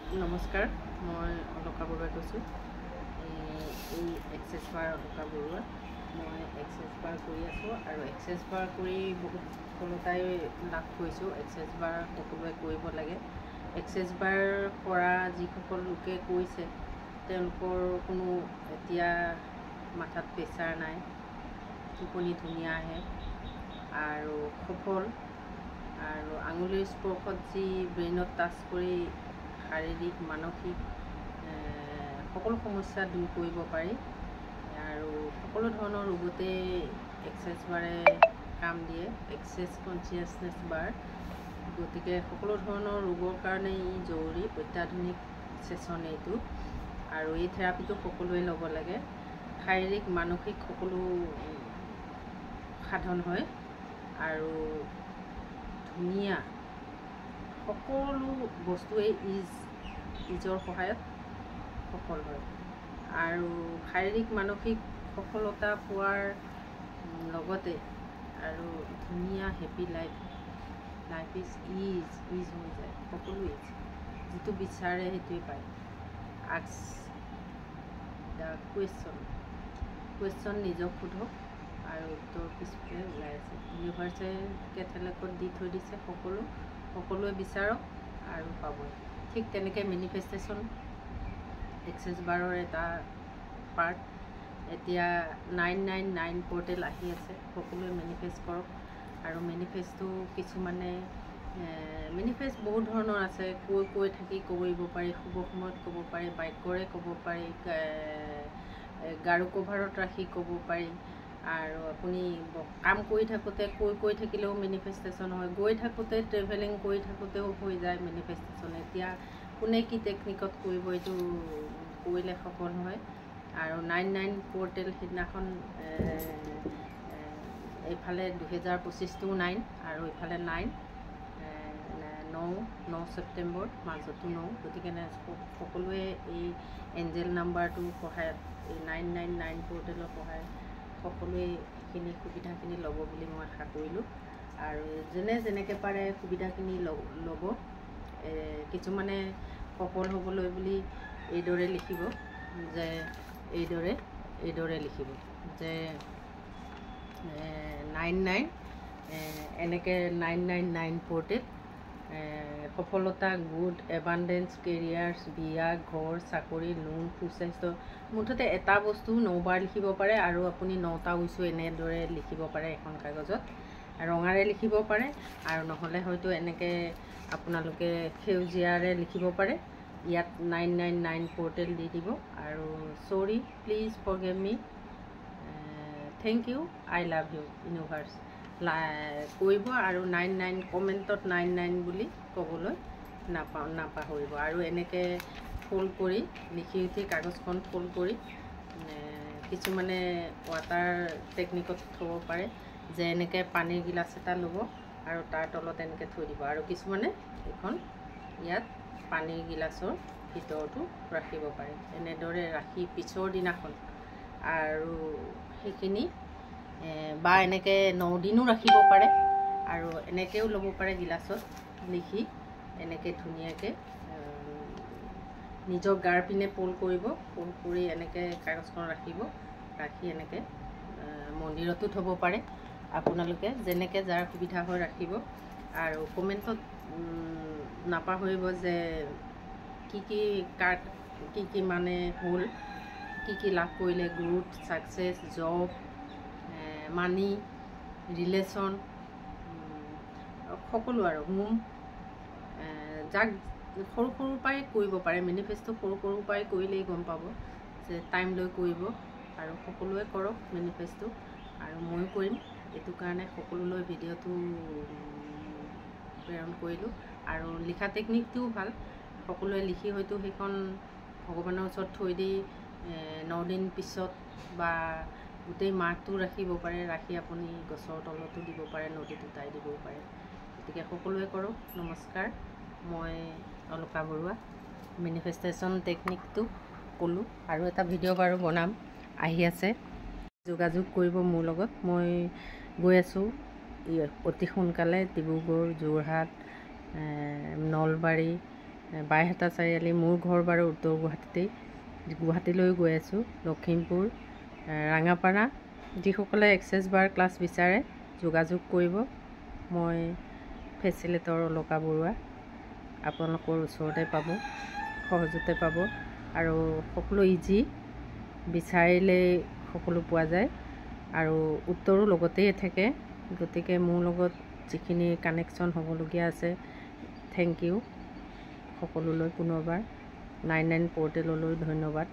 নমস্কাৰ, মই অলকা বৰুৱাই কৈছোঁ। এই এক্সেছ বাৰ অলকা বৰুৱা। মই এক্সেছ বাৰ কৰি আছোঁ আৰু এক্সেছ বাৰ কৰি বহুত সফলতাই লাভ কৰিছোঁ। এক্সেছ বাৰ সকলোৱে কৰিব লাগে। এক্সেছ বাৰ কৰা যিসকল লোকে কৰিছে তেওঁলোকৰ কোনো এতিয়া মাথাত প্ৰেছাৰ নাই, টোপনি ধুনীয়া আহে আৰু সফল আৰু আঙুলিৰ স্পৰ্শত যি ব্ৰেইনত টাচ কৰি শাৰীৰিক মানসিক সকলো সমস্যা দূৰ কৰিব পাৰি আৰু সকলো ধৰণৰ ৰোগতে এক্সেছ বাৰে কাম দিয়ে। এক্সেছ কনচিয়াছনেছ বাৰ, গতিকে সকলো ধৰণৰ ৰোগৰ কাৰণে ই জৰুৰী। অত্যাধুনিক ছেছন এইটো আৰু এই থেৰাপিটো সকলোৱে ল'ব লাগে। শাৰীৰিক মানসিক সকলো সাধন হয় আৰু ধুনীয়া সকলো বস্তুৱেই ইজৰ সহায়ত সফল হয় আৰু শাৰীৰিক মানসিক সফলতা পোৱাৰ লগতে আৰু ধুনীয়া হেপী লাইফ ইজ হৈ যায়। সকলো যিটো বিচাৰে সেইটোৱে পায়। আস্ক দ্য কুৱেশ্যন নিজক সোধক আৰু উত্তৰ পিছফালে ওলাই আছে। ইউনিভাৰ্ছে কেথেলেকত দি থৈ দিছে সকলোৱে বিচাৰক আৰু পাব। ঠিক তেনেকৈ মেনিফেষ্টেশ্যন এক্সেছ বাৰৰ এটা পাৰ্ট। এতিয়া 999 পৰ্টেল আহি আছে, সকলোৱে মেনিফেষ্ট কৰক। আৰু মেনিফেষ্টটো কিছুমানে মেনিফেষ্ট বহুত ধৰণৰ আছে। কৈ থাকি কৰিব পাৰি, শুভ সময়ত ক'ব পাৰি, বাক্যৰে ক'ব পাৰি, গাৰু কভাৰত ৰাখি ক'ব পাৰি আৰু আপুনি কাম কৰি থাকোঁতে কৈ থাকিলেও মেনিফেষ্টেশ্যন হয়। গৈ থাকোঁতে ট্ৰেভেলিং কৰি থাকোঁতেও হৈ যায় মেনিফেষ্টেশ্যন। এতিয়া কোনে কি টেকনিকত কৰিব এইটো কৰিলে সফল হয়। আৰু 99 পৰ্টেল সিদিনাখন এইফালে 2025টো 9 আৰু এইফালে 9 ছেপ্টেম্বৰ, মাজতো 9। গতিকে সকলোৱে এই এঞ্জেল নাম্বাৰটোৰ সহায়ত, এই 999 পৰ্টেলৰ সহায়ত সকলোৱে এইখিনি সুবিধাখিনি ল'ব বুলি মই আশা কৰিলোঁ। আৰু যোনে যেনেকৈ পাৰে সুবিধাখিনি ল'ব। কিছুমানে সফল হ'বলৈ বুলি এইদৰে লিখিব যে এইদৰে লিখিব যে 99 এনেকৈ 999 পৰ্টেল সফলতা, গুড এবাণ্ডেঞ্চ, কেৰিয়াৰ্ছ, বিয়া, ঘৰ, চাকৰি, লোন, সুস্বাস্থ্য। মুঠতে এটা বস্তু 9 বাৰ লিখিব পাৰে আৰু আপুনি 9টা উইছো এনেদৰে লিখিব পাৰে এখন কাগজত। ৰঙাৰে লিখিব পাৰে আৰু নহ'লে হয়তো এনেকৈ আপোনালোকে সেউজীয়াৰে লিখিব পাৰে। ইয়াত 999 পৰ্টেল দি দিব আৰু ছৰি, please forgive me, thank you, I love you universe কৰিব আৰু 99 কমেণ্টত 99 বুলি ক'বলৈ নাপাহৰিব। আৰু এনেকৈ ফল্ড কৰি লিখি উঠি কাগজখন ফল্ড কৰি কিছুমানে ৱাটাৰ টেকনিকত থ'ব পাৰে, যে এনেকৈ পানীৰ গিলাচ এটা ল'ব আৰু তাৰ তলত এনেকৈ থৈ দিব। আৰু কিছুমানে এখন ইয়াত পানীৰ গিলাচৰ ভিতৰতো ৰাখিব পাৰে। এনেদৰে ৰাখি পিছৰ দিনাখন আৰু সেইখিনি বা এনেকৈ 9 দিনো ৰাখিব পাৰে আৰু এনেকৈও ল'ব পাৰে গিলাচত লিখি। এনেকৈ ধুনীয়াকৈ নিজৰ গাৰ পিনে ফল্ড কৰিব, ফল্ড কৰি এনেকৈ কাগজখন ৰাখিব। ৰাখি এনেকৈ মন্দিৰতো থ'ব পাৰে। আপোনালোকে যেনেকৈ যাৰ সুবিধা হয় ৰাখিব। আৰু কমেণ্টত নাপাহৰিব যে কি মানে হ'ল, কি লাভ কৰিলে, গ্ৰোথ, ছাকচেছ, জব, মানি, ৰিলেশ্যন, সকলো আৰু হোম, যাক সৰু পৰাই কৰিব পাৰে। মেনিফেষ্টটো সৰু পৰাই কৰিলেই গম পাব যে টাইম লৈ কৰিব আৰু সকলোৱে কৰক মেনিফেষ্টটো। আৰু ময়ো কৰিম, এইটো কাৰণে সকলোলৈ ভিডিঅ'টো প্ৰেৰণ কৰিলোঁ। আৰু লিখা টেকনিকটোও ভাল। সকলোৱে লিখি হয়তো সেইখন ভগৱানৰ ওচৰত থৈ দি 9 দিন পিছত বা গোটেই মাহটো ৰাখিব পাৰে। ৰাখি আপুনি গছৰ তলতো দিব পাৰে, নদীত উটাই দিবও পাৰে। গতিকে সকলোৱে কৰক। নমস্কাৰ, মই অলকা বৰুৱা। মেনিফেষ্টেশ্যন টেকনিকটো ক'লোঁ আৰু এটা ভিডিঅ' বাৰু বনাম, আহি আছে। যোগাযোগ কৰিব মোৰ লগত। মই গৈ আছোঁ অতি সোনকালে ডিব্ৰুগড়, যোৰহাট, নলবাৰী, বাইহাটা চাৰিআলি। মোৰ ঘৰ বাৰু উত্তৰ গুৱাহাটীতেই, গুৱাহাটীলৈ গৈ আছোঁ। লখিমপুৰ, ৰাঙাপাৰা। যিসকলে এক্সেছ বাৰ ক্লাছ বিচাৰে যোগাযোগ কৰিব। মই ফেচিলেটৰ অলকা বৰুৱা, আপোনালোকৰ ওচৰতে পাব, সহজতে পাব, আৰু সকলো ইজি, বিচাৰিলেই সকলো পোৱা যায় আৰু উত্তৰো লগতেই থাকে। গতিকে মোৰ লগত যিখিনি কানেকশ্যন হ'বলগীয়া আছে, থেংক ইউ সকলোলৈ পুনৰবাৰ। 99 পৰ্টেললৈ ধন্যবাদ।